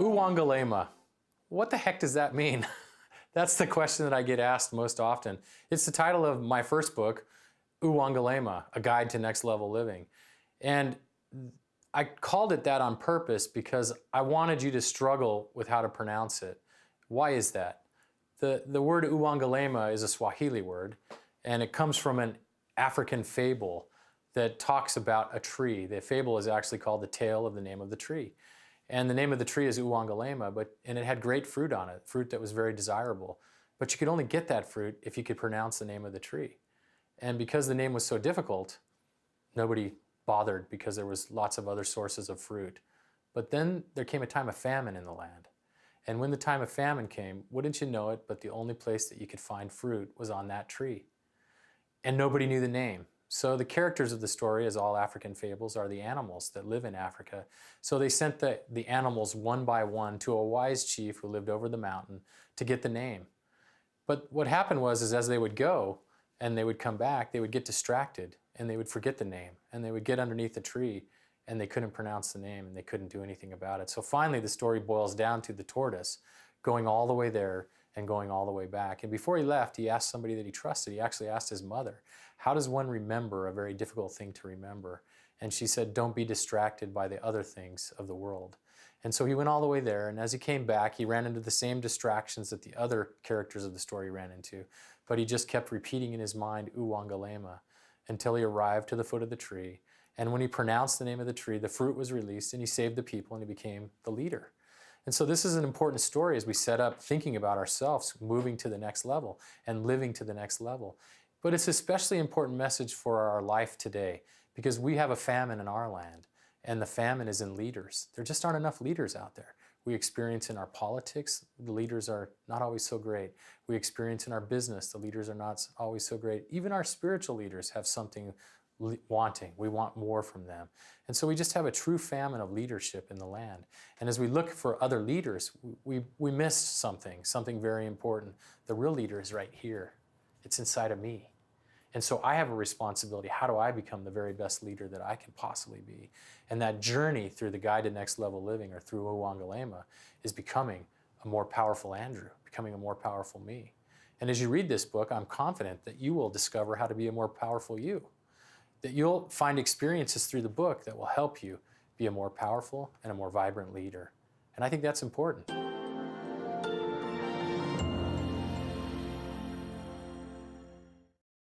U-Wun-Ge-Lay-Ma. What the heck does that mean? That's the question that I get asked most often. It's the title of my first book, U-Wun-Ge-Lay-Ma, A Guide to Next Level Living. And I called it that on purpose because I wanted you to struggle with how to pronounce it. Why is that? The word U-Wun-Ge-Lay-Ma is a Swahili word, and it comes from an African fable that talks about a tree. The fable is actually called The Tale of the Name of the Tree. And the name of the tree is U-Wun-Ge-Lay-Ma, and it had great fruit on it, fruit that was very desirable. But you could only get that fruit if you could pronounce the name of the tree. And because the name was so difficult, nobody bothered because there was lots of other sources of fruit. But then there came a time of famine in the land. And when the time of famine came, wouldn't you know it, but the only place that you could find fruit was on that tree. And nobody knew the name. So the characters of the story, as all African fables, are the animals that live in Africa. So they sent the animals one by one to a wise chief who lived over the mountain to get the name. But what happened was, as they would go and they would come back, they would get distracted and they would forget the name, and they would get underneath the tree and they couldn't pronounce the name and they couldn't do anything about it. So finally the story boils down to the tortoise going all the way there and going all the way back. And before he left, he asked somebody that he trusted. He actually asked his mother, how does one remember a very difficult thing to remember? And she said, don't be distracted by the other things of the world. And so he went all the way there, and as he came back, he ran into the same distractions that the other characters of the story ran into, but he just kept repeating in his mind, U-Wun-Ge-Lay-Ma, until he arrived to the foot of the tree. And when he pronounced the name of the tree, the fruit was released, and he saved the people, and he became the leader. And so this is an important story as we set up thinking about ourselves, moving to the next level and living to the next level. But it's especially important message for our life today because we have a famine in our land, and the famine is in leaders. There just aren't enough leaders out there. We experience in our politics, the leaders are not always so great. We experience in our business, the leaders are not always so great. Even our spiritual leaders have something wanting. We want more from them. And so we just have a true famine of leadership in the land. And as we look for other leaders, we miss something very important. The real leader is right here. It's inside of me. And so I have a responsibility. How do I become the very best leader that I can possibly be? And that journey through the Guide to Next Level Living, or through U-Wun-Ge-Lay-Ma, is becoming a more powerful Andrew, becoming a more powerful me. And as you read this book, I'm confident that you will discover how to be a more powerful you. That you'll find experiences through the book that will help you be a more powerful and a more vibrant leader. And I think that's important.